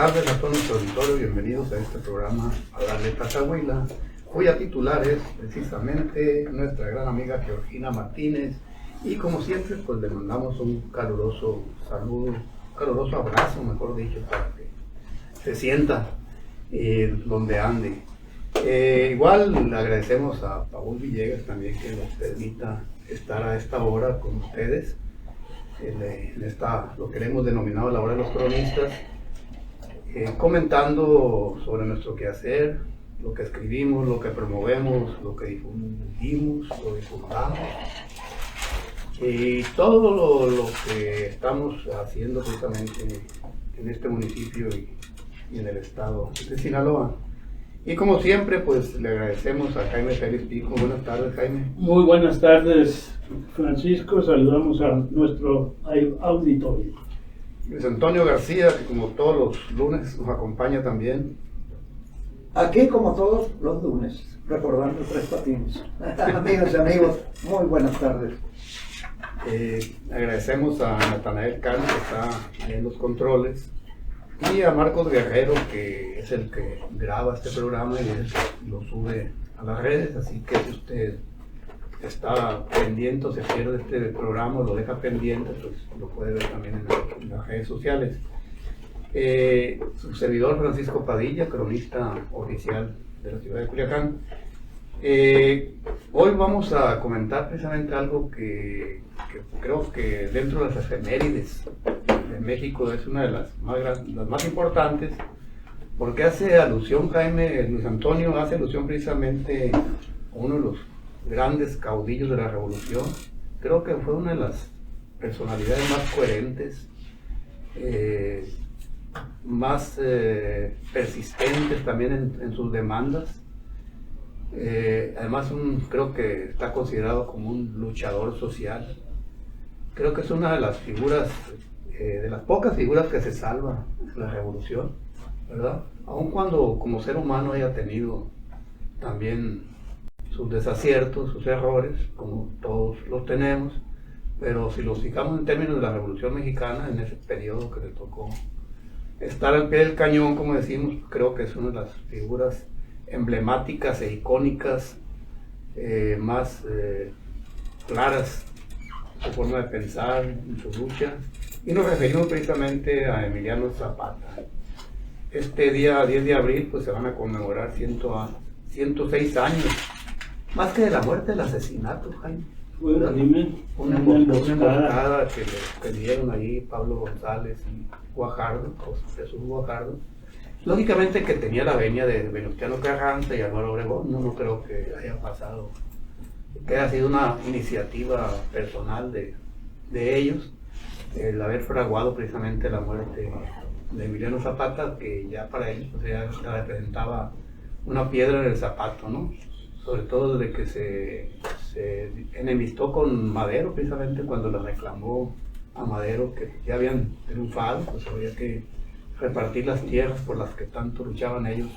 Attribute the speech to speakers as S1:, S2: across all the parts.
S1: tardes a todo nuestro auditorio, bienvenidos a este programa a la letra Cahuila, cuya titular es precisamente nuestra gran amiga Georgina Martínez, y como siempre pues le mandamos un caluroso saludo, un caluroso abrazo, mejor dicho, para que se sienta donde ande. Igual le agradecemos a Paul Villegas también que nos permita estar a esta hora con ustedes, lo que le hemos denominado la hora de los cronistas, comentando sobre nuestro quehacer, lo que escribimos, lo que promovemos, lo que difundimos, lo difundamos y todo lo que estamos haciendo precisamente en este municipio y en el estado de Sinaloa. Y como siempre, pues le agradecemos a Jaime Félix Pico. Buenas tardes, Jaime.
S2: Muy buenas tardes, Francisco. Saludamos a nuestro auditorio.
S1: Luis Antonio García, que como todos los lunes nos acompaña también.
S3: Aquí como todos los lunes, recordando Tres Patines. Amigas y amigos, muy buenas tardes.
S1: Agradecemos a Natanael Cano, que está ahí en los controles, y a Marcos Guerrero, que es el que graba este programa y él lo sube a las redes, así que si usted está pendiente o se pierde este programa o lo deja pendiente, pues lo puede ver también en las redes sociales. Su servidor Francisco Padilla, cronista oficial de la ciudad de Culiacán. Hoy vamos a comentar precisamente algo que creo que dentro de las efemérides de México es una de las más importantes, porque hace alusión, Luis Antonio hace alusión precisamente a uno de los grandes caudillos de la revolución. Creo que fue una de las personalidades más coherentes, más persistentes también en sus demandas. Además creo que está considerado como un luchador social. Creo que es una de las figuras, de las pocas figuras que se salva de la revolución, ¿verdad? Aun cuando como ser humano haya tenido también sus desaciertos, sus errores, como todos los tenemos, pero si los fijamos en términos de la Revolución Mexicana, en ese periodo que le tocó estar al pie del cañón, como decimos, creo que es una de las figuras emblemáticas e icónicas más claras en su forma de pensar, en su lucha, y nos referimos precisamente a Emiliano Zapata. Este día 10 de abril pues se van a conmemorar 106 años, más que de la muerte, del asesinato, Jaime.
S2: Fue un crimen,
S1: una emboscada que le dieron ahí Pablo González y Guajardo, Jesús Guajardo. Lógicamente que tenía la venia de Venustiano Carranza y Álvaro Obregón, no creo que haya pasado, que haya sido una iniciativa personal de ellos, el haber fraguado precisamente la muerte de Emiliano Zapata, que ya para ellos pues, ya representaba una piedra en el zapato, ¿no? Sobre todo desde que se enemistó con Madero, precisamente cuando le reclamó a Madero que ya habían triunfado, pues había que repartir las tierras por las que tanto luchaban ellos,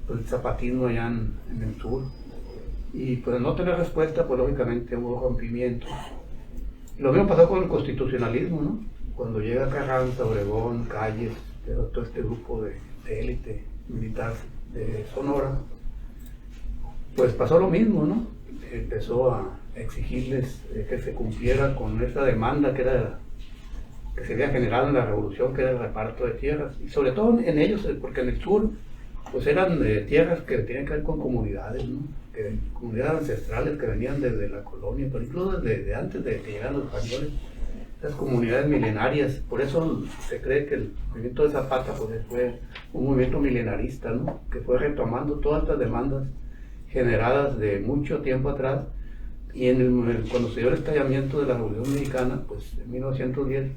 S1: pues el zapatismo allá en el sur, y pues no tener respuesta, pues lógicamente hubo rompimiento. Lo mismo pasó con el constitucionalismo, ¿no? Cuando llega Carranza, Obregón, Calles, todo este grupo de élite militar de Sonora, pues pasó lo mismo, ¿no? Empezó a exigirles que se cumpliera con esta demanda que se había generado en la revolución, que era el reparto de tierras, y sobre todo en ellos, porque en el sur pues eran tierras que tenían que ver con comunidades, ¿no? Comunidades ancestrales que venían desde la colonia, pero incluso desde antes de que llegaran los españoles, esas comunidades milenarias. Por eso se cree que el movimiento de Zapata pues fue un movimiento milenarista, ¿no? Que fue retomando todas estas demandas generadas de mucho tiempo atrás, y cuando se dio el estallamiento de la Revolución Mexicana, pues en 1910,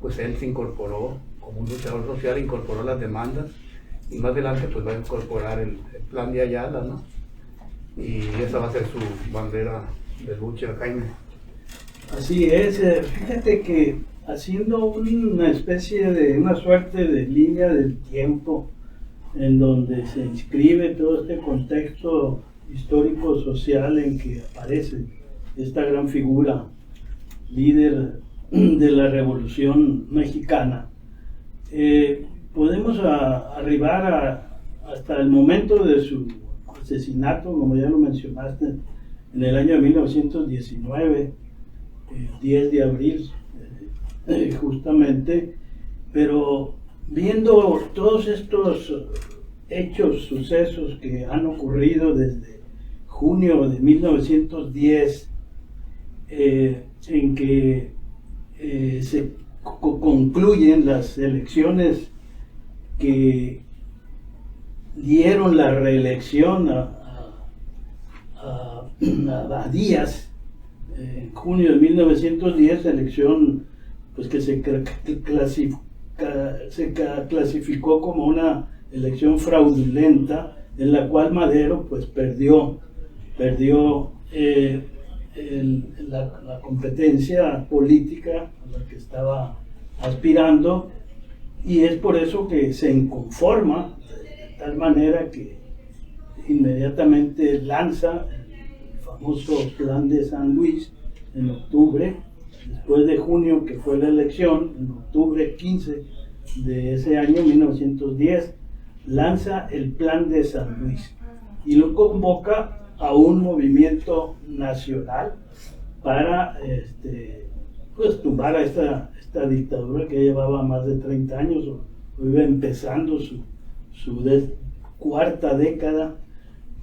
S1: pues él se incorporó como un luchador social, incorporó las demandas, y más adelante pues va a incorporar el plan de Ayala, ¿no? Y esa va a ser su bandera de lucha, Jaime.
S2: Así es, fíjate que haciendo una suerte de línea del tiempo en donde se inscribe todo este contexto histórico-social en que aparece esta gran figura, líder de la Revolución Mexicana, podemos arribar hasta el momento de su asesinato, como ya lo mencionaste, en el año de 1919, 10 de abril, justamente, pero viendo todos estos hechos, sucesos que han ocurrido desde junio de 1910, en que se concluyen las elecciones que dieron la reelección a Díaz en junio de 1910, elección pues que se clasificó como una elección fraudulenta, en la cual Madero pues perdió la competencia política a la que estaba aspirando, y es por eso que se inconforma de tal manera que inmediatamente lanza el famoso Plan de San Luis en octubre, después de junio que fue la elección, en octubre 15 de ese año 1910, lanza el Plan de San Luis y lo convoca a un movimiento nacional para pues tumbar a esta dictadura que llevaba más de 30 años, o iba empezando su cuarta década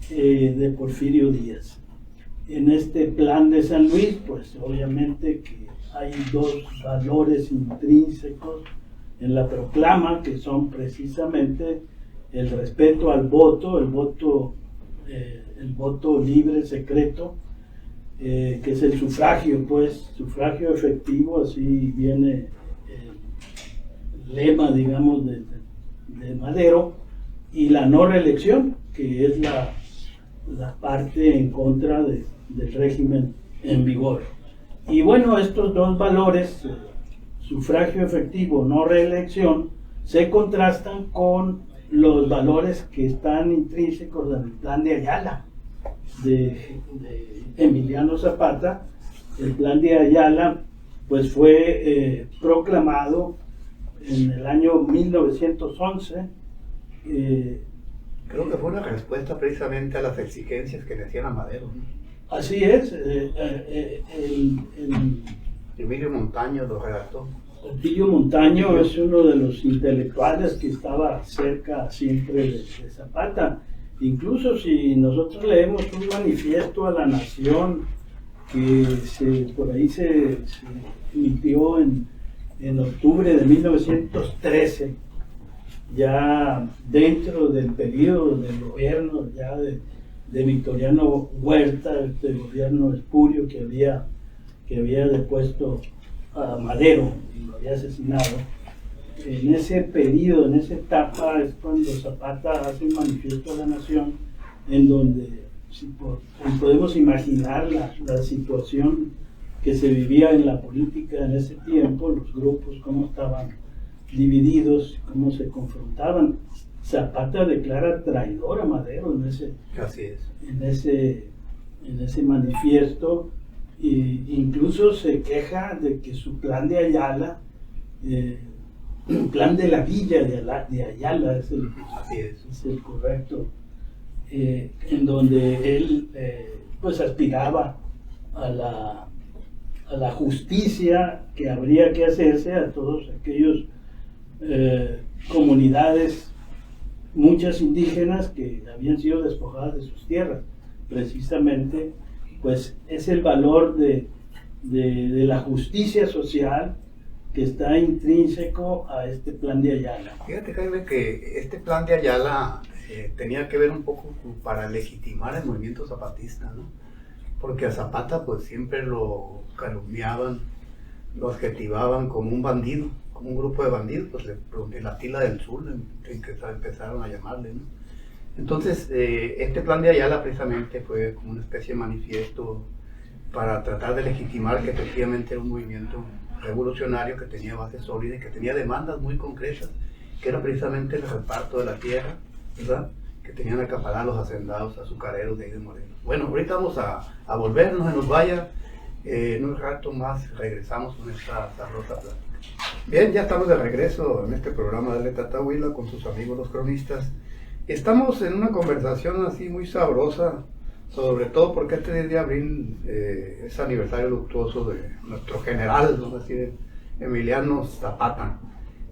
S2: de Porfirio Díaz. En este Plan de San Luis, pues obviamente que hay dos valores intrínsecos en la proclama, que son precisamente el respeto al voto, el voto libre, secreto, que es el sufragio, pues, sufragio efectivo, así viene el lema, digamos, de Madero, y la no reelección, que es la parte en contra del régimen en vigor. Y bueno, estos dos valores, sufragio efectivo, no reelección, se contrastan con los valores que están intrínsecos en el Plan de Ayala, de Emiliano Zapata. El Plan de Ayala pues fue proclamado en el año 1911.
S1: Creo que fue una respuesta precisamente a las exigencias que le hacían a Madero, ¿no?
S2: Así es.
S1: Emilio Montaño lo redactó.
S2: Emilio Montaño es uno de los intelectuales que estaba cerca siempre de Zapata. Incluso si nosotros leemos un manifiesto a la nación que por ahí se emitió en octubre de 1913, ya dentro del periodo del gobierno ya de Victoriano Huerta, este gobierno espurio que había depuesto a Madero y lo había asesinado. En ese periodo, en esa etapa, es cuando Zapata hace un manifiesto a la nación, en donde podemos imaginar la situación que se vivía en la política en ese tiempo, los grupos cómo estaban divididos, cómo se confrontaban. Zapata declara traidor a Madero en ese manifiesto, e incluso se queja de que su plan de Ayala, el plan de la villa de Ayala es el correcto, en donde él pues aspiraba a la justicia que habría que hacerse a todos aquellos comunidades, muchas indígenas que habían sido despojadas de sus tierras. Precisamente pues es el valor de la justicia social que está intrínseco a este Plan de Ayala.
S1: Fíjate, Jaime, que este Plan de Ayala tenía que ver un poco para legitimar el movimiento zapatista, ¿no? Porque a Zapata pues siempre lo calumniaban, lo adjetivaban como un bandido, como un grupo de bandidos, pues en la Tila del Sur en que empezaron a llamarle, ¿no? Entonces, este Plan de Ayala precisamente fue como una especie de manifiesto para tratar de legitimar que efectivamente era un movimiento revolucionario que tenía base sólida y que tenía demandas muy concretas, que era precisamente el reparto de la tierra, ¿verdad?, que tenían acaparados los hacendados azucareros de ahí de Morelos. Bueno, ahorita vamos a volvernos, se nos vaya, en un rato más regresamos con esta sabrosa plática. Bien, ya estamos de regreso en este programa de Tatahuila con sus amigos los cronistas. Estamos en una conversación así muy sabrosa, sobre todo porque este 10 de abril es aniversario luctuoso de nuestro general, ¿no? Así de Emiliano Zapata.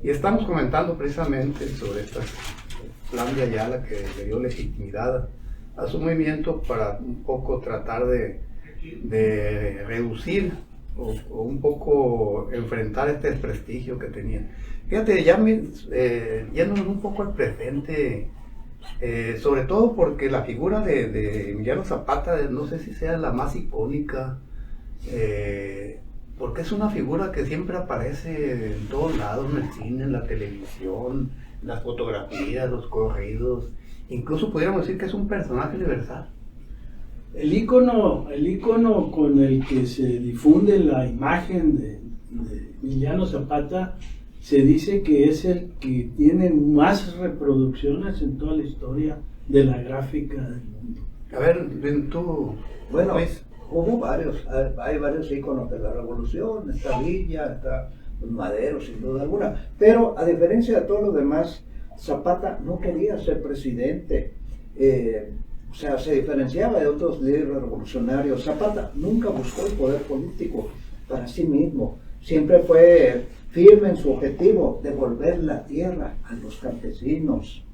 S1: Y estamos comentando precisamente sobre este plan de Ayala que le dio legitimidad a su movimiento para un poco tratar de reducir o un poco enfrentar este desprestigio que tenía. Fíjate, yéndonos un poco al presente, sobre todo porque la figura de Emiliano Zapata, no sé si sea la más icónica, porque es una figura que siempre aparece en todos lados, en el cine, en la televisión, en las fotografías, los corridos, incluso pudiéramos decir que es un personaje universal.
S2: El ícono con el que se difunde la imagen de Emiliano Zapata se dice que es el que tiene más reproducciones en toda la historia de la gráfica del mundo.
S1: A ver, tú...
S3: Bueno, hubo varios, hay varios íconos de la revolución, está Villa, está Madero, sin duda alguna, pero a diferencia de todos los demás, Zapata no quería ser presidente, o sea, se diferenciaba de otros líderes revolucionarios. Zapata nunca buscó el poder político para sí mismo, siempre fue firme en su objetivo, devolver la tierra a los campesinos.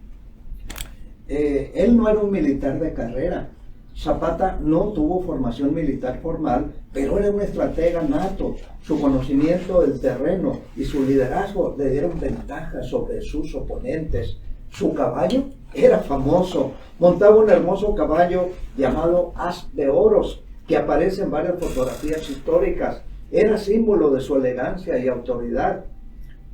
S3: Él no era un militar de carrera. Zapata no tuvo formación militar formal, pero era un estratega nato. Su conocimiento del terreno y su liderazgo le dieron ventaja sobre sus oponentes. Su caballo era famoso, montaba un hermoso caballo llamado As de Oros, que aparece en varias fotografías históricas. Era símbolo de su elegancia y autoridad.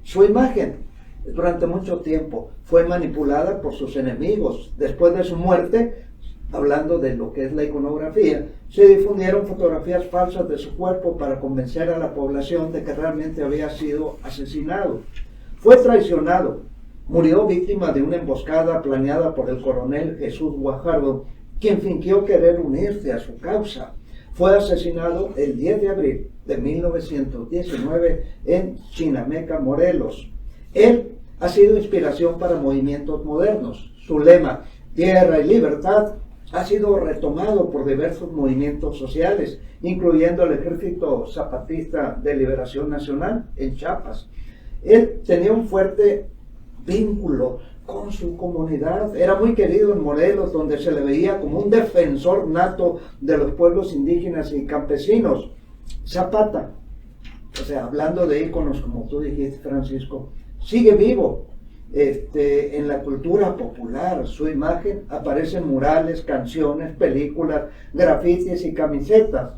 S3: Su imagen durante mucho tiempo fue manipulada por sus enemigos. Después de su muerte, hablando de lo que es la iconografía, se difundieron fotografías falsas de su cuerpo para convencer a la población de que realmente había sido asesinado. Fue traicionado, murió víctima de una emboscada planeada por el coronel Jesús Guajardo, quien fingió querer unirse a su causa. Fue asesinado el 10 de abril de 1919 en Chinameca, Morelos. Él ha sido inspiración para movimientos modernos. Su lema, Tierra y Libertad, ha sido retomado por diversos movimientos sociales, incluyendo el Ejército Zapatista de Liberación Nacional en Chiapas. Él tenía un fuerte vínculo con su comunidad, era muy querido en Morelos, donde se le veía como un defensor nato de los pueblos indígenas y campesinos. Zapata, o sea, hablando de íconos como tú dijiste, Francisco, sigue vivo en la cultura popular. Su imagen aparece en murales, canciones, películas, grafitis y camisetas.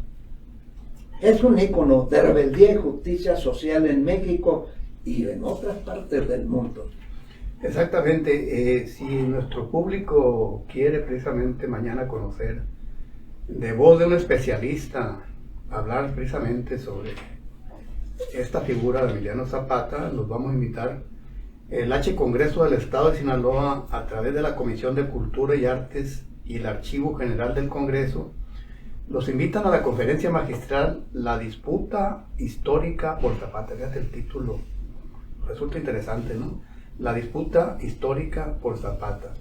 S3: Es un ícono de rebeldía y justicia social en México y en otras partes del mundo.
S1: Exactamente, si nuestro público quiere precisamente mañana conocer de voz de un especialista, hablar precisamente sobre esta figura de Emiliano Zapata, los vamos a invitar el H Congreso del Estado de Sinaloa a través de la Comisión de Cultura y Artes y el Archivo General del Congreso. Los invitan a la conferencia magistral La Disputa Histórica por Zapata. Fíjate el título, resulta interesante, ¿no? La Disputa Histórica por Zapata.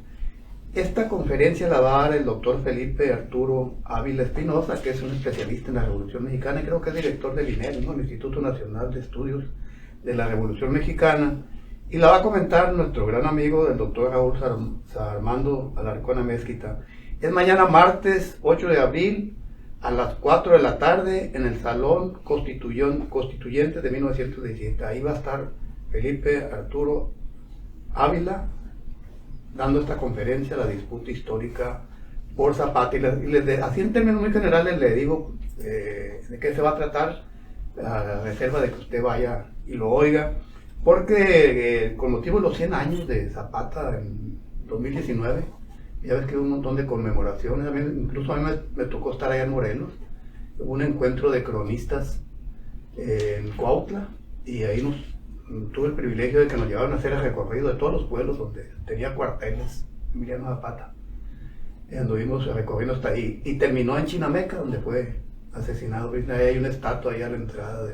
S1: Esta conferencia la va a dar el doctor Felipe Arturo Ávila Espinosa, que es un especialista en la Revolución Mexicana y creo que es director del INER, ¿no? El Instituto Nacional de Estudios de la Revolución Mexicana. Y la va a comentar nuestro gran amigo, el doctor Raúl Sarmando Alarcón Amezquita. Es mañana martes 8 de abril a las 4 de la tarde en el Salón Constituyente de 1917. Ahí va a estar Felipe Arturo Ávila dando esta conferencia, La Disputa Histórica por Zapata. Y así en términos muy generales le digo de qué se va a tratar, a reserva de que usted vaya y lo oiga, porque con motivo de los 100 años de Zapata en 2019, ya ves que hubo un montón de conmemoraciones. Incluso a mí me tocó estar allá en Morelos, hubo un encuentro de cronistas en Cuautla, y ahí tuve el privilegio de que nos llevaron a hacer el recorrido de todos los pueblos donde tenía cuarteles Emiliano Zapata. Anduvimos recorriendo hasta ahí y terminó en Chinameca, donde fue asesinado. Hay una estatua ahí a la entrada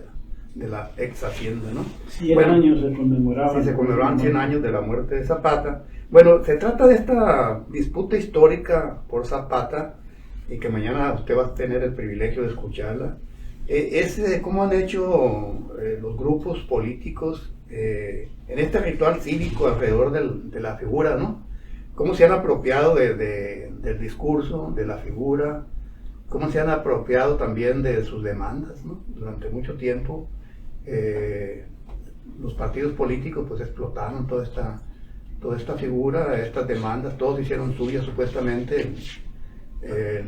S1: de la ex hacienda, ¿no?
S2: 100 años se conmemoraban.
S1: Sí, se conmemoraban 100 años de la muerte de Zapata. Bueno, se trata de esta disputa histórica por Zapata, y que mañana usted va a tener el privilegio de escucharla. Es cómo han hecho los grupos políticos en este ritual cívico alrededor de la figura, ¿no? Cómo se han apropiado del discurso, de la figura, cómo se han apropiado también de sus demandas, ¿no? Durante mucho tiempo los partidos políticos pues explotaron toda esta figura, estas demandas, todos hicieron suyas supuestamente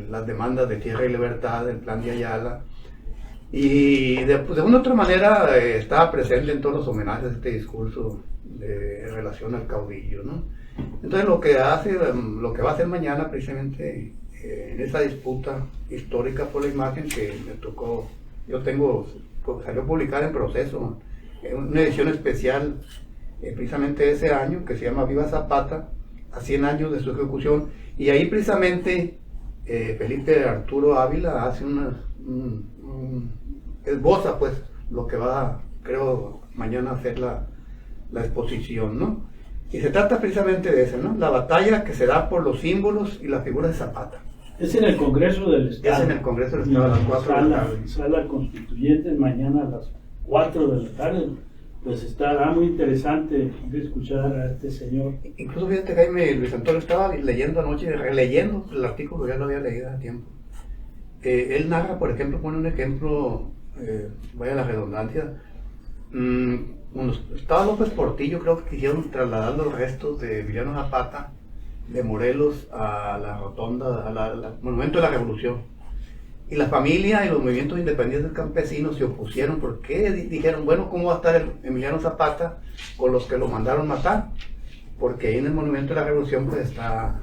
S1: las demandas de tierra y libertad, del plan de Ayala, y de una u otra manera estaba presente en todos los homenajes de este discurso en relación al caudillo, ¿no? Entonces lo que va a hacer mañana precisamente en esa disputa histórica por la imagen que me tocó, salió publicada en Proceso, una edición especial precisamente ese año, que se llama Viva Zapata, a 100 años de su ejecución, y ahí precisamente Felipe Arturo Ávila hace esboza pues lo que va, creo, mañana a hacer la exposición, ¿no? Y se trata precisamente de eso, ¿no? La batalla que se da por los símbolos y la figura de Zapata.
S2: Es en el Congreso del Estado.
S1: Es en el Congreso del Estado a las 4 de la tarde.
S2: Sala Constituyente, mañana a las 4 de la tarde. Pues estará muy interesante escuchar a este señor.
S1: Incluso fíjate, Jaime, Luis Antonio estaba leyendo anoche, releyendo el artículo, ya lo había leído hace tiempo. Él narra, por ejemplo, pone un ejemplo, vaya la redundancia, cuando estaba López Portillo, creo que quisieron trasladar los restos de Emiliano Zapata de Morelos a la rotonda, al Monumento de la Revolución. Y la familia y los movimientos independientes campesinos se opusieron porque dijeron, bueno, ¿cómo va a estar el Emiliano Zapata con los que lo mandaron matar? Porque ahí en el Monumento de la Revolución pues está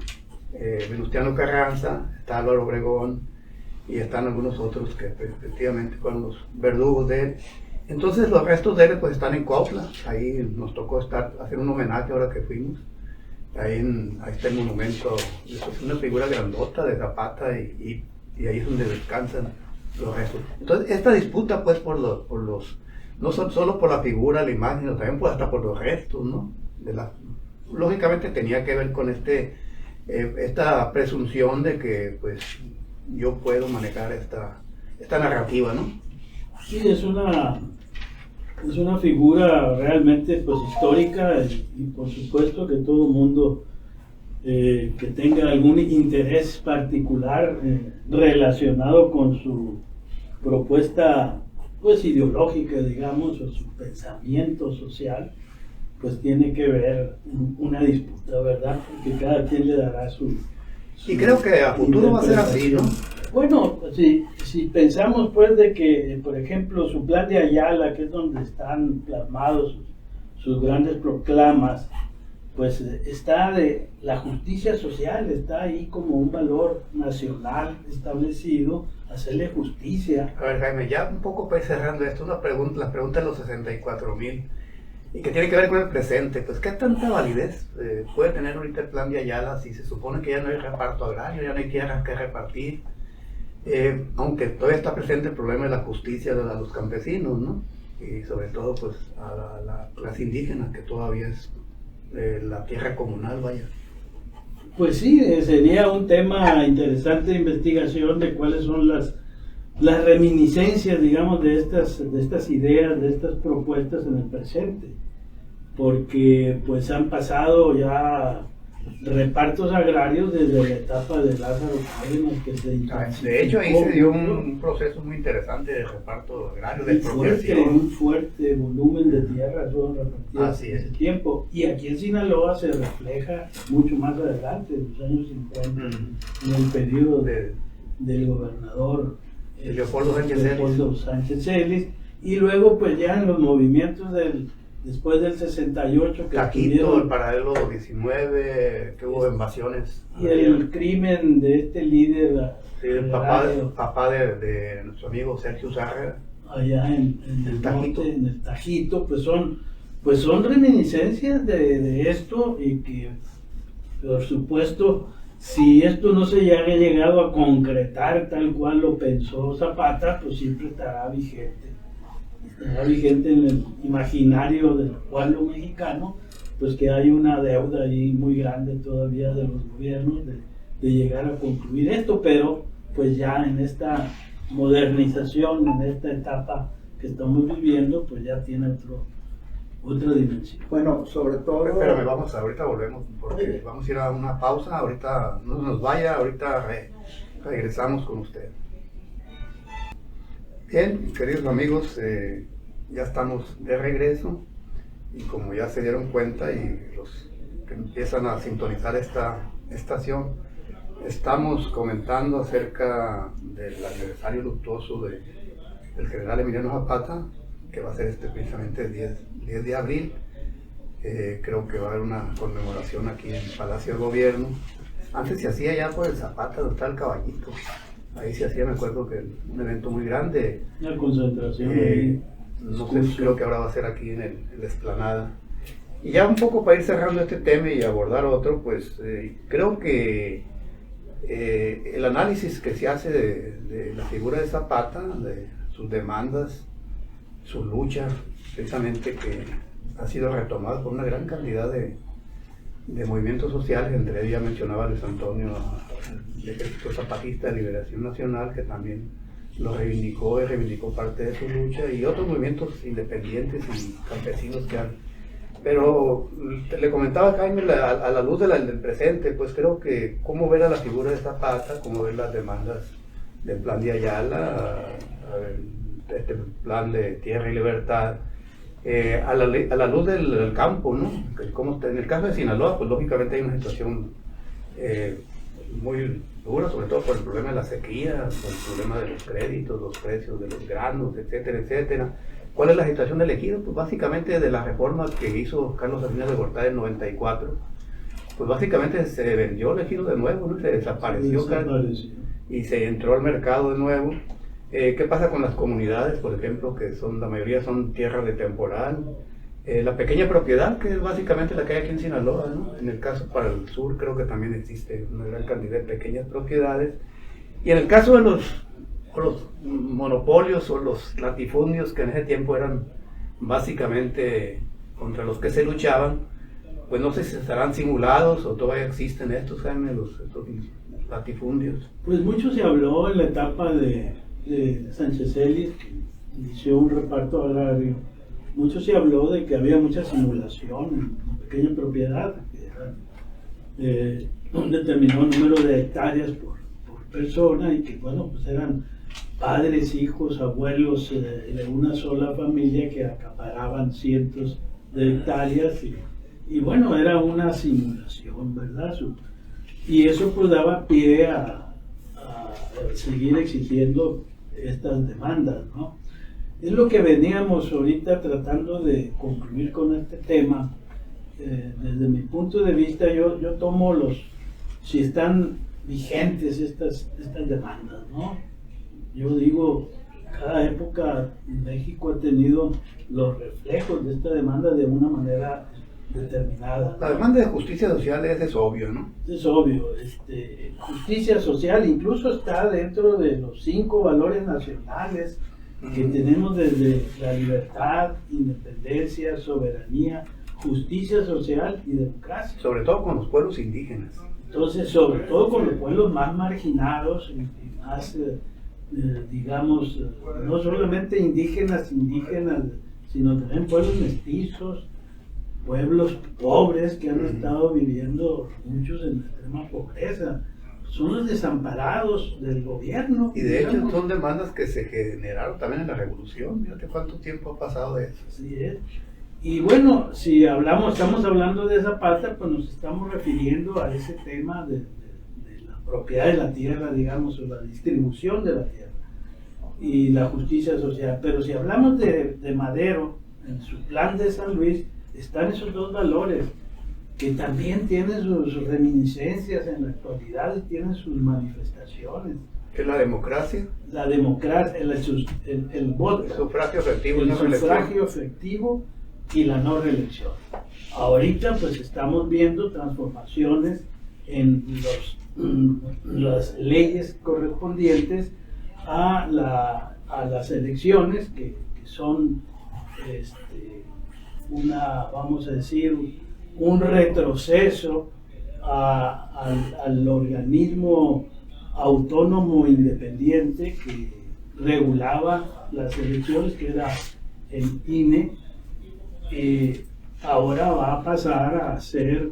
S1: Venustiano Carranza, está Álvaro Obregón y están algunos otros que pues, efectivamente fueron los verdugos de él. Entonces los restos de él pues están en Cuautla, ahí nos tocó hacer un homenaje ahora que fuimos. Ahí está el monumento, es una figura grandota de Zapata y ahí es donde descansan los restos. Entonces esta disputa pues no solo por la figura, la imagen, sino también pues, hasta por los restos, ¿no? Lógicamente tenía que ver con esta presunción de que pues yo puedo manejar esta narrativa, ¿no?
S2: Sí, es una figura realmente pues histórica y por supuesto que todo mundo que tenga algún interés particular relacionado con su propuesta pues ideológica, digamos, o su pensamiento social, pues tiene que ver una disputa, ¿verdad? Porque cada quien le dará su
S1: y creo que a futuro va a ser así, ¿no?
S2: Bueno, si pensamos pues de que, por ejemplo, su plan de Ayala, que es donde están plasmados sus grandes proclamas, pues está de la justicia social, está ahí como un valor nacional establecido, hacerle justicia.
S1: A ver, Jaime, ya un poco pues cerrando esto, las preguntas de los 64,000, y que tiene que ver con el presente, pues ¿qué tanta validez puede tener ahorita el plan de Ayala si se supone que ya no hay reparto agrario, ya no hay tierras que repartir? Aunque todavía está presente el problema de la justicia a los campesinos, ¿no? Y sobre todo pues a la clase indígena, que todavía es la tierra comunal, vaya.
S2: Pues sí, sería un tema interesante de investigación de cuáles son las reminiscencias, digamos, de estas ideas, de estas propuestas en el presente, porque pues han pasado ya repartos agrarios desde la etapa de Lázaro Cárdenas, que se intensificó.
S1: De hecho, ahí se dio un proceso muy interesante de reparto agrario, de expropiación.
S2: Un fuerte volumen de tierras fueron repartidas en ese tiempo. Y aquí en Sinaloa se refleja mucho más adelante, en los años 50, en el periodo del gobernador Leopoldo Sánchez Celis, y luego pues ya en los movimientos después del 68 que
S1: Taquito, el paralelo 19, que hubo invasiones.
S2: Y el crimen de este líder,
S1: sí, el papá de nuestro amigo Sergio Zárraga,
S2: allá en el Tajito. Norte, en el Tajito, pues son reminiscencias de esto, y que por supuesto si esto no se haya llegado a concretar tal cual lo pensó Zapata, pues siempre estará vigente está vigente en el imaginario del pueblo mexicano, pues que hay una deuda ahí muy grande todavía de los gobiernos de llegar a concluir esto, pero pues ya en esta modernización, en esta etapa que estamos viviendo, pues ya tiene otra dimensión.
S3: Bueno, sobre todo...
S1: Espérame, ahorita volvemos, porque vamos a ir a una pausa, ahorita no nos vaya, ahorita regresamos con usted. Bien, queridos amigos, ya estamos de regreso, y como ya se dieron cuenta, y los que empiezan a sintonizar esta estación, estamos comentando acerca del aniversario luctuoso del general Emiliano Zapata, que va a ser precisamente el 10 de abril. Creo que va a haber una conmemoración aquí en el Palacio de Gobierno. Antes se hacía ya por el Zapata, donde está el caballito. Ahí se hacía, me acuerdo que un evento muy grande.
S2: La concentración.
S1: No sé, creo que ahora va a ser aquí en la explanada. Y ya un poco para ir cerrando este tema y abordar otro, pues creo que el análisis que se hace de la figura de Zapata, de sus demandas, su lucha, precisamente que ha sido retomada por una gran cantidad de movimientos sociales, entre ellos ya mencionaba Luis Antonio, el Ejército Zapatista de Liberación Nacional, que también lo reivindicó parte de su lucha, y otros movimientos independientes y campesinos que han... Pero le comentaba a Jaime, a la luz del presente, pues creo que cómo ver a la figura de Zapata, cómo ver las demandas del plan de Ayala, este plan de tierra y libertad, a la luz del campo, ¿no? Como en el caso de Sinaloa, pues lógicamente hay una situación muy dura, sobre todo por el problema de la sequía, por el problema de los créditos, los precios de los granos, etcétera, etcétera. ¿Cuál es la situación del ejido? Pues básicamente de la reforma que hizo Carlos Salinas de Gortari en 94, pues básicamente se vendió el ejido de nuevo, ¿no? Se desapareció. Y se entró al mercado de nuevo. ¿Qué pasa con las comunidades, por ejemplo, que la mayoría son tierras de temporal? La pequeña propiedad, que es básicamente la que hay aquí en Sinaloa, ¿no? En el caso para el sur creo que también existe una gran cantidad de pequeñas propiedades. Y en el caso de los monopolios o los latifundios, que en ese tiempo eran básicamente contra los que se luchaban, pues no sé si estarán simulados o todavía existen estos, Jaime, estos latifundios.
S2: Pues mucho se habló en la etapa de Sánchez Celis, que inició un reparto agrario. Mucho se habló de que había mucha simulación en pequeña propiedad, que era un determinado número de hectáreas por persona, y que bueno, pues eran padres, hijos, abuelos de una sola familia que acaparaban cientos de hectáreas, y bueno, era una simulación, ¿verdad? Y eso pues daba pie a seguir exigiendo estas demandas, ¿no? Es lo que veníamos ahorita tratando de concluir con este tema. Desde mi punto de vista, yo tomo si están vigentes estas demandas, ¿no? Yo digo, cada época México ha tenido los reflejos de esta demanda de una manera determinada, ¿no?
S1: La demanda de justicia social es obvio, ¿no?
S2: Es obvio. Justicia social incluso está dentro de los 5 valores nacionales que tenemos, desde la libertad, independencia, soberanía, justicia social y democracia.
S1: Sobre todo con los pueblos indígenas.
S2: Entonces, sobre todo con los pueblos más marginados y más, digamos, no solamente indígenas, sino también pueblos mestizos, pueblos pobres que han estado viviendo muchos en extrema pobreza. Son los desamparados del gobierno.
S1: Y de hecho son demandas que se generaron también en la revolución. Fíjate cuánto tiempo ha pasado de eso.
S2: Así es. Y bueno, si estamos hablando de Zapata, pues nos estamos refiriendo a ese tema de la propiedad de la tierra, digamos, o la distribución de la tierra y la justicia social. Pero si hablamos de Madero, en su plan de San Luis, están esos 2 valores que también tienen sus reminiscencias en la actualidad y tienen sus manifestaciones.
S1: ¿Qué es la democracia?
S2: La democracia, el voto,
S1: el sufragio efectivo,
S2: el sufragio efectivo y la no reelección. Ahorita pues estamos viendo transformaciones en las leyes correspondientes a las elecciones que son vamos a decir, un retroceso al organismo autónomo independiente que regulaba las elecciones, que era el INE. Ahora va a pasar a ser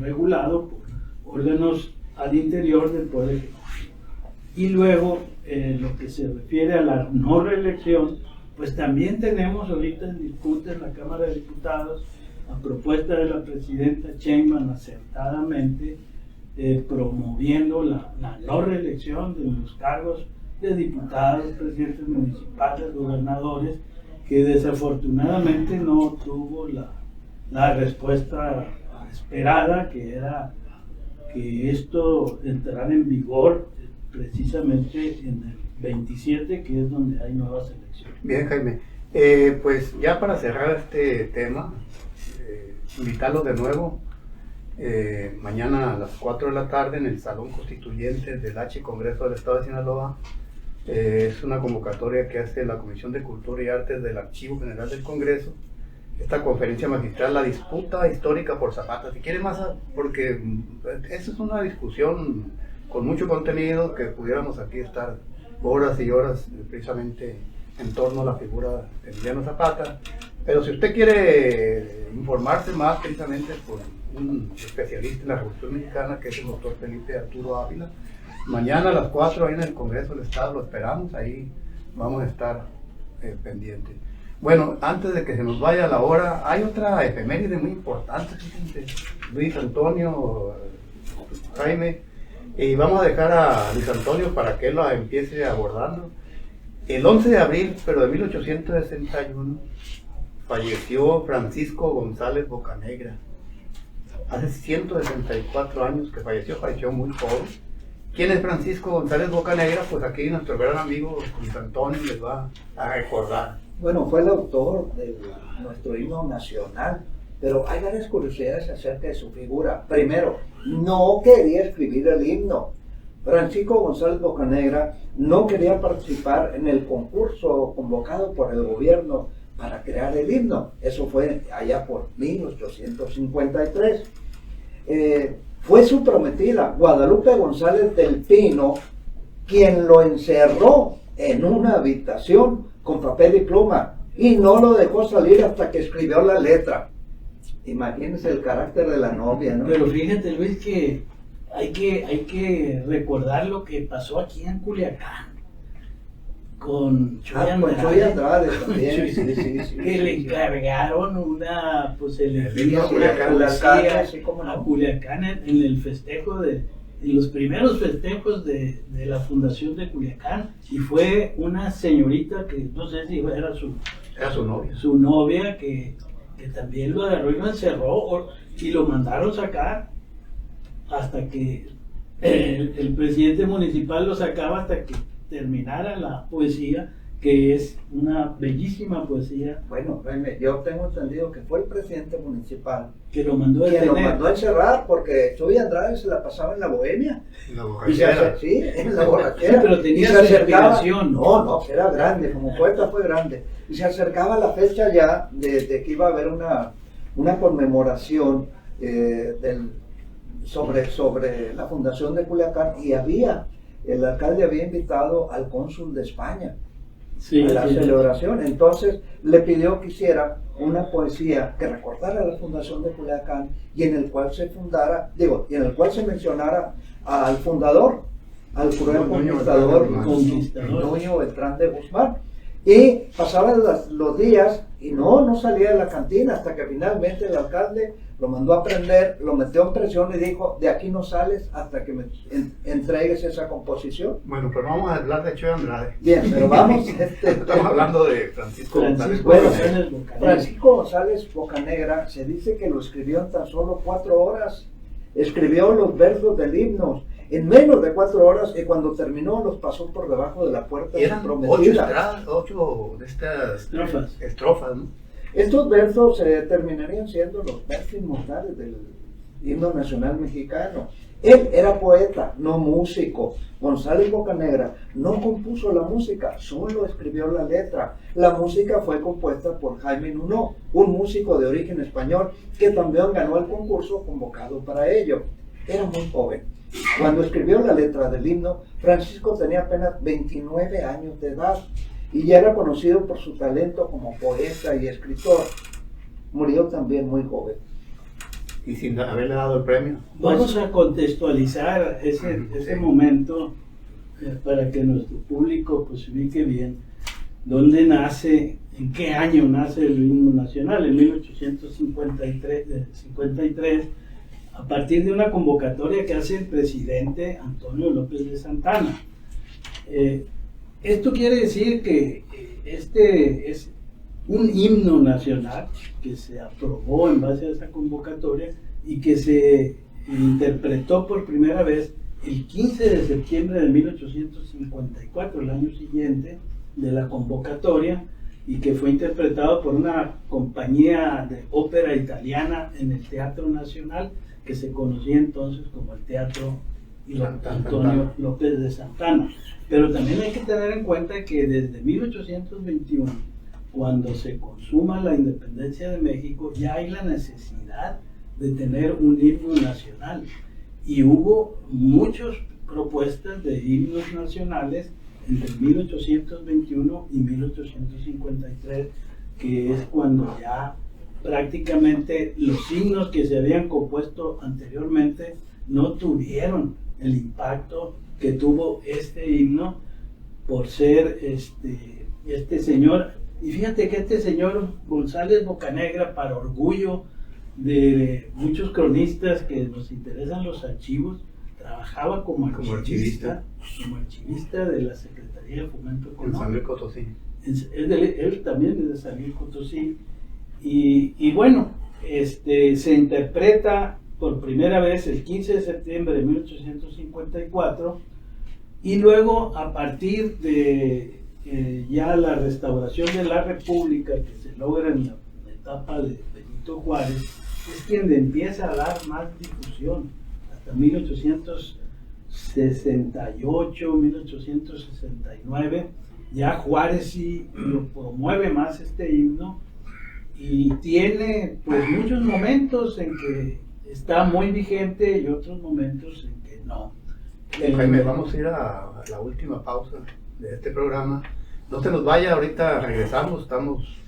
S2: regulado por órganos al interior del Poder Ejecutivo. Y luego, lo que se refiere a la no reelección, pues también tenemos ahorita en disputa en la Cámara de Diputados, a propuesta de la presidenta Sheinbaum, acertadamente promoviendo la no reelección de los cargos de diputados, presidentes municipales, gobernadores, que desafortunadamente no tuvo la respuesta esperada, que era que esto entrara en vigor precisamente en el 27, que es donde hay nuevas elecciones.
S1: Bien, Jaime. Pues ya para cerrar este tema, invitarlos de nuevo mañana a las 4 de la tarde en el Salón Constituyente del H Congreso del Estado de Sinaloa. Es una convocatoria que hace la Comisión de Cultura y Artes del Archivo General del Congreso. Esta conferencia magistral, la disputa histórica por Zapata. Si quiere más, porque esa es una discusión con mucho contenido, que pudiéramos aquí estar horas y horas precisamente en torno a la figura de Emiliano Zapata. Pero si usted quiere informarse más precisamente por un especialista en la Revolución Mexicana, que es el doctor Felipe Arturo Ávila, mañana a las 4 ahí en el Congreso del Estado lo esperamos, ahí vamos a estar pendientes. Bueno, antes de que se nos vaya la hora, hay otra efeméride muy importante, fíjense, Luis Antonio, Jaime, y vamos a dejar a Luis Antonio para que él la empiece abordando. El 11 de abril, pero de 1861, falleció Francisco González Bocanegra. Hace 164 años que falleció muy joven. ¿Quién es Francisco González Bocanegra? Pues aquí nuestro gran amigo Luis Antonio les va a recordar.
S3: Bueno, fue el autor de nuestro himno nacional, pero hay varias curiosidades acerca de su figura. Primero, no quería escribir el himno. Francisco González Bocanegra no quería participar en el concurso convocado por el gobierno para crear el himno. Eso fue allá por 1853. Fue su prometida, Guadalupe González del Pino, quien lo encerró en una habitación con papel y pluma y no lo dejó salir hasta que escribió la letra. Imagínense el carácter de la novia, ¿no?
S2: Pero fíjate, Luis, que hay que recordar lo que pasó aquí en Culiacán con Chuy
S3: Andrade también.
S2: Sí. Que le encargaron una, pues
S1: Culiacán,
S2: a Culiacán en el festejo en los primeros festejos de la fundación de Culiacán, y fue una señorita que no sé si era su novia que también lo agarró y lo encerró y lo mandaron sacar hasta que el presidente municipal lo sacaba hasta que terminara la poesía, que es una bellísima poesía.
S3: Bueno, yo tengo entendido que fue el presidente municipal
S2: que lo mandó
S3: a encerrar, porque Chuy Andrade se la pasaba en la bohemia.
S1: En la borrachera.
S3: Sí, en la borrachera.
S2: Sí, pero tenía su inspiración.
S3: No, era grande, como poeta fue grande. Y se acercaba la fecha ya de que iba a haber una conmemoración sobre la fundación de Culiacán, y el alcalde había invitado al cónsul de España a la celebración. Entonces le pidió que hiciera una poesía que recordara la fundación de Culiacán y en el cual se mencionara al fundador, al cruel conquistador Nuño Beltrán de Guzmán. Y pasaban los días y no salía de la cantina, hasta que finalmente el alcalde lo mandó a prender, lo metió en presión y dijo: de aquí no sales hasta que me entregues esa composición.
S1: Bueno, pero vamos a hablar de Chuy Andrade.
S3: Bien, pero vamos.
S1: Estamos hablando de Francisco González.
S3: Francisco González Bocanegra se dice que lo escribió en tan solo 4 horas. Escribió los versos del himno en menos de 4 horas, y cuando terminó los pasó por debajo de la puerta de su prometida.
S1: 8 de estas estrofas, ¿no?
S3: Estos versos terminarían siendo los versos inmortales del himno nacional mexicano. Él era poeta, no músico. González Bocanegra no compuso la música, solo escribió la letra. La música fue compuesta por Jaime Nuno, un músico de origen español que también ganó el concurso convocado para ello. Era muy joven. Cuando escribió la letra del himno, Francisco tenía apenas 29 años de edad y ya era conocido por su talento como poeta y escritor. Murió también muy joven.
S1: Y sin haberle dado el premio.
S2: Vamos a contextualizar ese momento para que nuestro público pues ubique bien dónde nace, en qué año nace el himno nacional. En 1853, a partir de una convocatoria que hace el presidente Antonio López de Santana. Esto quiere decir que este es un himno nacional que se aprobó en base a esa convocatoria y que se interpretó por primera vez el 15 de septiembre de 1854, el año siguiente de la convocatoria, y que fue interpretado por una compañía de ópera italiana en el Teatro Nacional, que se conocía entonces como el Teatro Antonio López de Santana. Pero también hay que tener en cuenta que desde 1821, cuando se consuma la independencia de México, ya hay la necesidad de tener un himno nacional. Y hubo muchas propuestas de himnos nacionales entre 1821 y 1853, que es cuando ya prácticamente los himnos que se habían compuesto anteriormente no tuvieron el impacto que tuvo este himno por ser este señor. Y fíjate que este señor González Bocanegra, para orgullo de muchos cronistas que nos interesan los archivos, trabajaba como archivista de la Secretaría de Fomento Económico.
S1: En San Luis Potosí.
S2: Él también es de San Luis Potosí. Y bueno, se interpreta por primera vez el 15 de septiembre de 1854, y luego a partir de ya la restauración de la República, que se logra en la etapa de Benito Juárez, es quien le empieza a dar más difusión. Hasta 1868, 1869, ya Juárez sí lo promueve más este himno, y tiene pues muchos momentos en que está muy vigente y otros momentos en que no.
S1: Jaime, vamos a ir a la última pausa de este programa. No se nos vaya, ahorita regresamos, estamos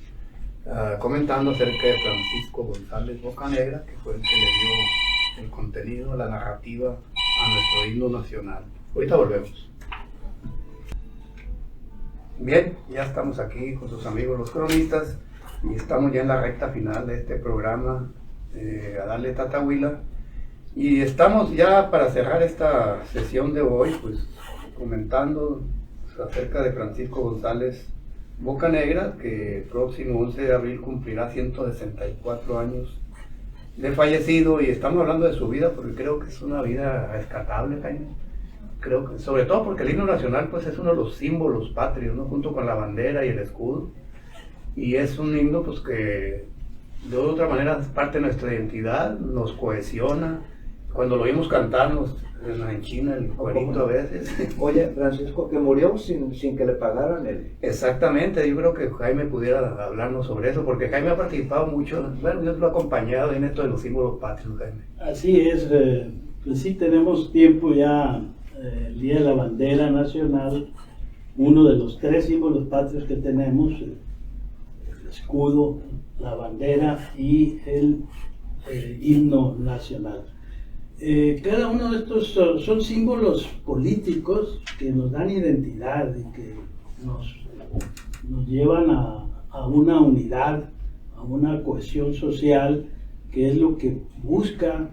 S1: comentando acerca de Francisco González Bocanegra, que fue el que le dio el contenido, la narrativa a nuestro himno nacional. Ahorita volvemos. Bien, ya estamos aquí con sus amigos los cronistas y estamos ya en la recta final de este programa, a darle tatahuila, y estamos ya para cerrar esta sesión de hoy pues comentando acerca de Francisco González Bocanegra, que el próximo 11 de abril cumplirá 164 años de fallecido, y estamos hablando de su vida porque creo que es una vida rescatable, Jaime. Creo que, sobre todo porque el himno nacional pues es uno de los símbolos patrios, ¿no? Junto con la bandera y el escudo, y es un himno pues que de otra manera es parte de nuestra identidad, nos cohesiona. Cuando lo oímos cantar nos enchina el cuerito a veces.
S3: Oye, Francisco, que murió sin que le pagaran él.
S1: Exactamente, yo creo que Jaime pudiera hablarnos sobre eso, porque Jaime ha participado mucho, bueno, Dios lo ha acompañado en esto de los símbolos patrios, Jaime.
S2: Así es, pues sí tenemos tiempo ya, el Día de la Bandera Nacional, uno de los 3 símbolos patrios que tenemos, el escudo, la bandera y el himno nacional. Cada uno de estos son símbolos políticos que nos dan identidad y que nos llevan a una unidad, a una cohesión social, que es lo que busca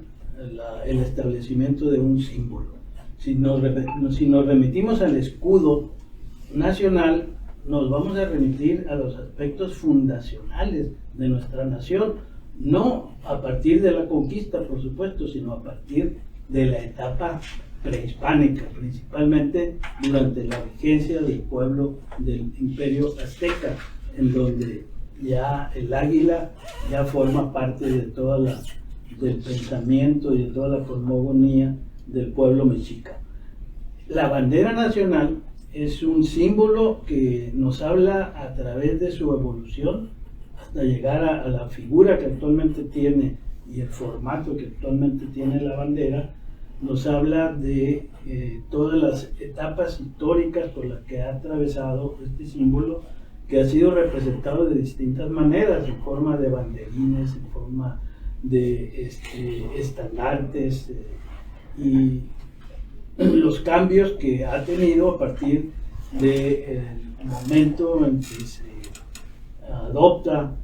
S2: el establecimiento de un símbolo. Si nos remitimos al escudo nacional, nos vamos a remitir a los aspectos fundacionales de nuestra nación, no a partir de la conquista, por supuesto, sino a partir de la etapa prehispánica, principalmente durante la vigencia del pueblo del Imperio Azteca, en donde ya el águila ya forma parte de del pensamiento y de toda la cosmogonía del pueblo mexica. La bandera nacional es un símbolo que nos habla a través de su evolución hasta llegar a la figura que actualmente tiene y el formato que actualmente tiene la bandera. Nos habla de todas las etapas históricas por las que ha atravesado este símbolo, que ha sido representado de distintas maneras, en forma de banderines, en forma de estandartes, y los cambios que ha tenido a partir del momento en que se adopta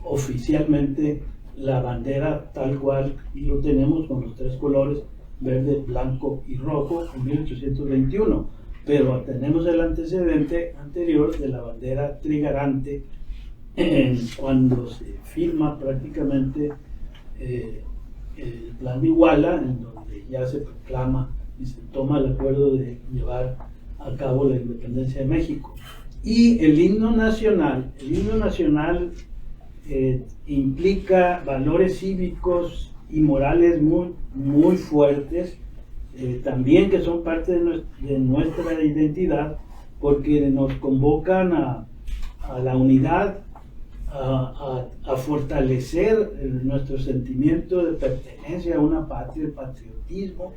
S2: oficialmente la bandera tal cual lo tenemos con los 3 colores, verde, blanco y rojo, en 1821. Pero tenemos el antecedente anterior de la bandera trigarante, cuando se firma prácticamente el Plan de Iguala, en donde ya se proclama y se toma el acuerdo de llevar a cabo la independencia de México. Y el himno nacional implica valores cívicos y morales muy, muy fuertes, también que son parte de nuestra identidad, porque nos convocan a la unidad, a fortalecer nuestro sentimiento de pertenencia a una patria, el patriotismo,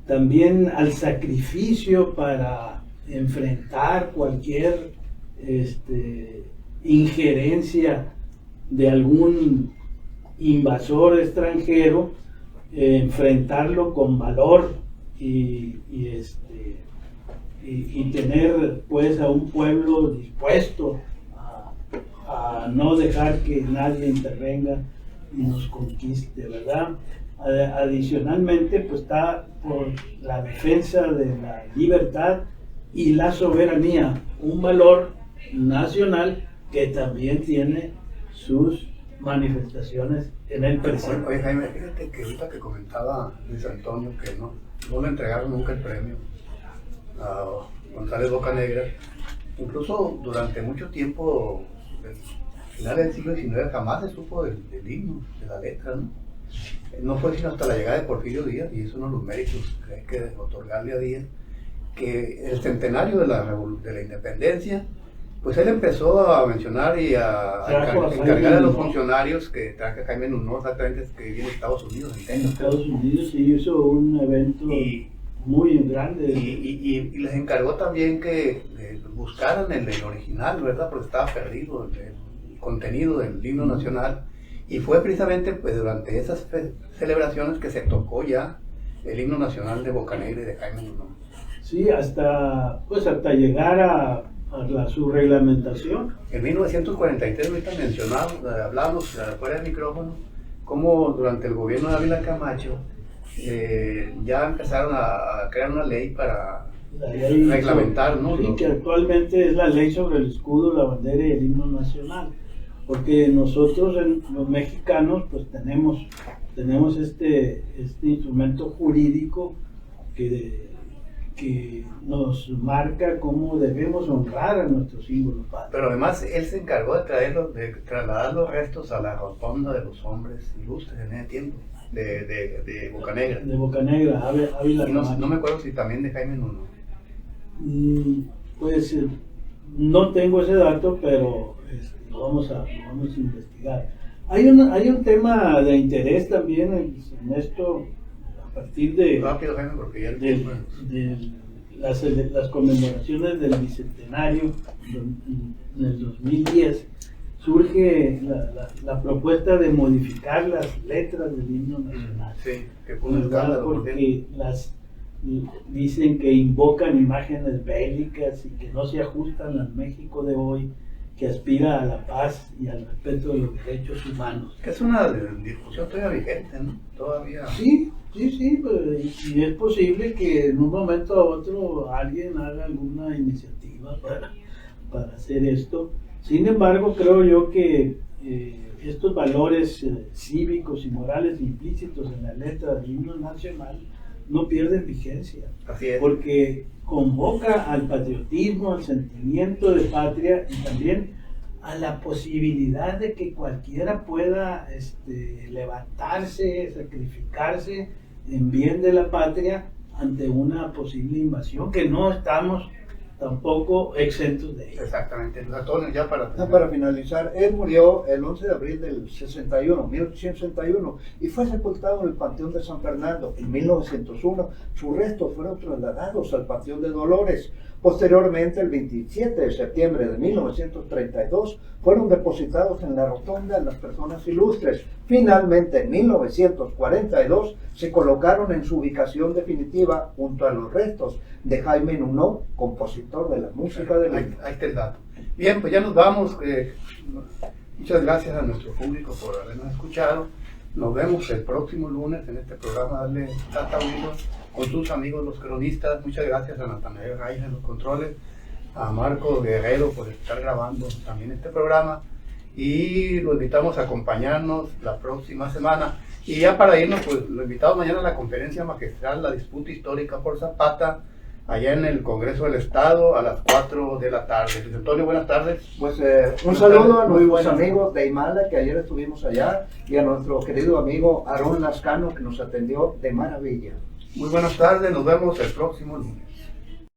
S2: también al sacrificio para enfrentar cualquier injerencia de algún invasor extranjero, enfrentarlo con valor y tener pues a un pueblo dispuesto a no dejar que nadie intervenga y nos conquiste, ¿verdad? Adicionalmente, pues está por la defensa de la libertad y la soberanía, un valor nacional que también tiene sus manifestaciones en el presente.
S1: Oye, Jaime, fíjate que ahorita que comentaba Luis Antonio que no le entregaron nunca el premio a González Bocanegra, incluso durante mucho tiempo, final del siglo XIX, jamás se supo del himno, de la letra, ¿no? No fue sino hasta la llegada de Porfirio Díaz, y es uno de los méritos que hay que otorgarle a Díaz, que el centenario de la independencia, pues él empezó a mencionar y a encargar a los funcionarios que traje a Jaime Nuno, exactamente, que vivía en Estados Unidos.
S2: En Estados Unidos sí hizo un evento muy grande.
S1: Y les encargó también que buscaran el original, ¿verdad? Porque estaba perdido el contenido del himno nacional. Y fue precisamente pues durante esas celebraciones que se tocó ya el himno nacional de Bocanegra y de Jaime Nuno.
S2: Sí, hasta llegar a su reglamentación.
S1: En 1943, ahorita hablamos fuera del micrófono, cómo durante el gobierno de Ávila Camacho ya empezaron a crear una ley para reglamentar, ¿no?
S2: Sí, que actualmente es la ley sobre el escudo, la bandera y el himno nacional. Porque nosotros, los mexicanos, pues tenemos este instrumento jurídico que nos marca cómo debemos honrar a nuestros símbolos patrios.
S1: Pero además él se encargó de trasladar los restos a la rotonda de los hombres ilustres en ese tiempo, de Bocanegra.
S2: De Bocanegra, Ávila.
S1: Y no me acuerdo si también de Jaime Nuno.
S2: Pues no tengo ese dato, pero lo vamos a investigar. Hay un tema de interés también en esto, a partir de,
S1: rápido, Jaime, porque ya
S2: de las conmemoraciones del bicentenario en el 2010, surge la propuesta de modificar las letras del himno nacional.
S1: Sí, que fue un escándalo.
S2: Porque dicen que invocan imágenes bélicas y que no se ajustan al México de hoy, que aspira a la paz y al respeto de los derechos humanos.
S1: Que es una discusión todavía vigente, ¿no? Todavía.
S2: Sí, y es posible que en un momento a otro alguien haga alguna iniciativa para hacer esto. Sin embargo, creo yo que estos valores cívicos y morales implícitos en la letra del himno nacional no pierden vigencia.
S1: Así es.
S2: Porque convoca al patriotismo, al sentimiento de patria y también a la posibilidad de que cualquiera pueda levantarse, sacrificarse en bien de la patria ante una posible invasión, que no estamos tampoco exentos de ella.
S1: Exactamente. Antonio, ya
S3: Para finalizar, él murió el 11 de abril del 61, 1861, y fue sepultado en el Panteón de San Fernando. En 1901, sus restos fueron trasladados al Panteón de Dolores. Posteriormente, el 27 de septiembre de 1932, fueron depositados en la rotonda de las personas ilustres. Finalmente, en 1942, se colocaron en su ubicación definitiva junto a los restos de Jaime Nuno, compositor de la música de
S1: ahí está el dato. Bien, pues ya nos vamos. Muchas gracias a nuestro público por habernos escuchado. Nos vemos el próximo lunes en este programa Dale Tata Oído con sus amigos los cronistas. Muchas gracias a Natanael Reyes en los controles, a Marco Guerrero por estar grabando también este programa, y lo invitamos a acompañarnos la próxima semana. Y ya para irnos, pues lo invitamos mañana a la conferencia magistral, la disputa histórica por Zapata, allá en el Congreso del Estado a las 4 de la tarde. Luis Antonio, buenas tardes.
S3: Pues un saludo a nuestros amigos de Imala, que ayer estuvimos allá, y a nuestro querido amigo Aarón Lascano, que nos atendió de maravilla.
S1: Muy buenas tardes, nos vemos el próximo lunes.